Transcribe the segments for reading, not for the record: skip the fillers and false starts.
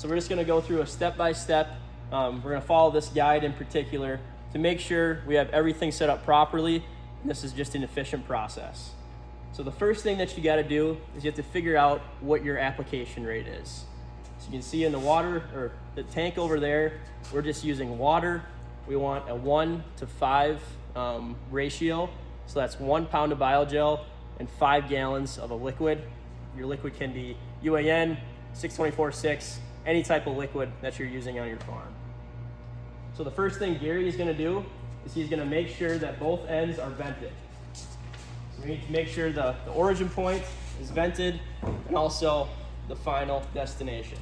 So we're just gonna go through a step-by-step. We're gonna follow this guide in particular to make sure we have everything set up properly, and this is just an efficient process. So the first thing that you gotta do is you have to figure out what your application rate is. So you can see in the water, or the tank over there, we're just using water. We want a 1:5 ratio. So that's 1 pound of biogel and 5 gallons of a liquid. Your liquid can be UAN, 624-6, any type of liquid that you're using on your farm. So the first thing Gary is gonna do is he's gonna make sure that both ends are vented. So we need to make sure the origin point is vented and also the final destination.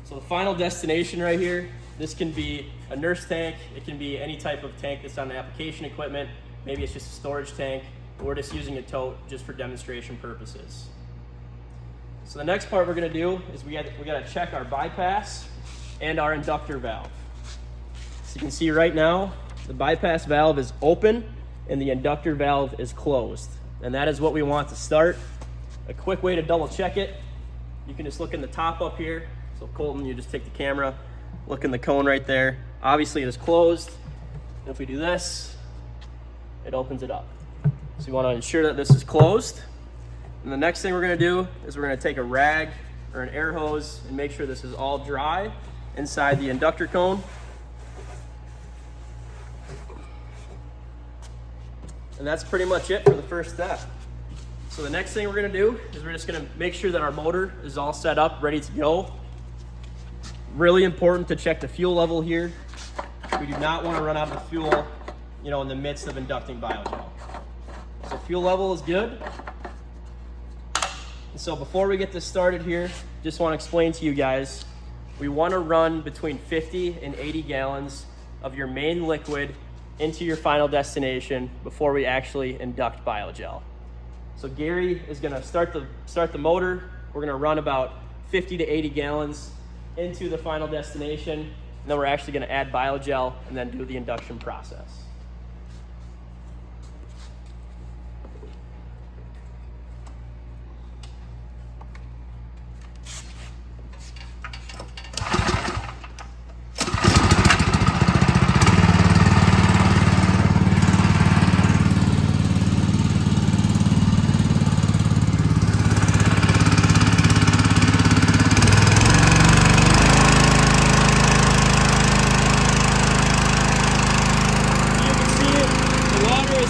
So the final destination right here, this can be a nurse tank, it can be any type of tank that's on the application equipment, maybe it's just a storage tank, we're just using a tote just for demonstration purposes. So the next part we're gonna do is we gotta check our bypass and our inductor valve. So you can see right now, the bypass valve is open and the inductor valve is closed. And that is what we want to start. A quick way to double check it, you can just look in the top up here. So Colton, you just take the camera, look in the cone right there. Obviously it is closed. And if we do this, it opens it up. So you want to ensure that this is closed. And the next thing we're going to do is we're going to take a rag or an air hose and make sure this is all dry inside the inductor cone. And that's pretty much it for the first step. So the next thing we're going to do is we're just going to make sure that our motor is all set up, ready to go. Really important to check the fuel level here. We do not want to run out of fuel, in the midst of inducting biogel. So fuel level is good. And so before we get this started here, just want to explain to you guys, we want to run between 50 and 80 gallons of your main liquid into your final destination before we actually induct biogel. So Gary is going to start the motor. We're going to run about 50 to 80 gallons into the final destination, and then we're actually going to add biogel and then do the induction process.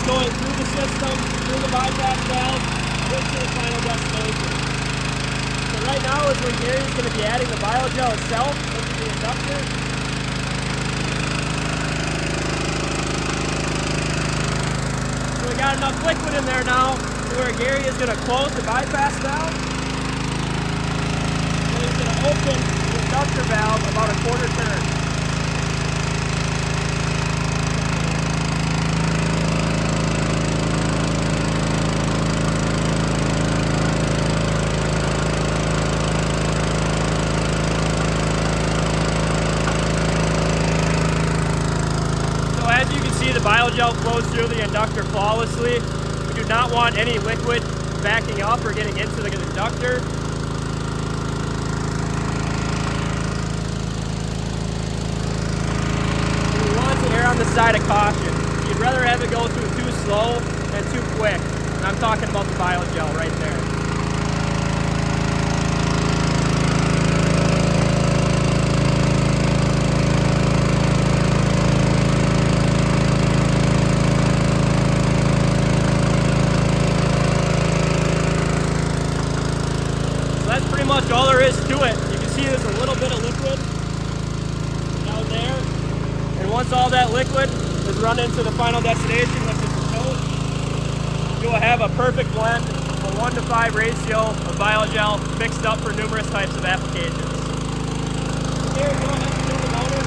Going through the system, through the bypass valve, into the final destination. So right now is when Gary's going to be adding the biogel itself into the inductor. So we got enough liquid in there now to where Gary is going to close the bypass valve. And he's going to open the inductor valve about a quarter turn. The biogel flows through the inductor flawlessly. We do not want any liquid backing up or getting into the inductor. We want to err on the side of caution. You'd rather have it go through too slow than too quick. And I'm talking about the biogel right there. That's pretty much all there is to it. You can see there's a little bit of liquid down there. And once all that liquid is run into the final destination, which is the tote, you will have a perfect blend, a 1:5 ratio of biogel mixed up for numerous types of applications. Here, go ahead and turn the motor.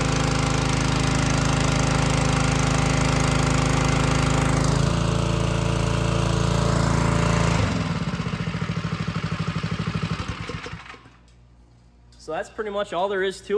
So that's pretty much all there is to it.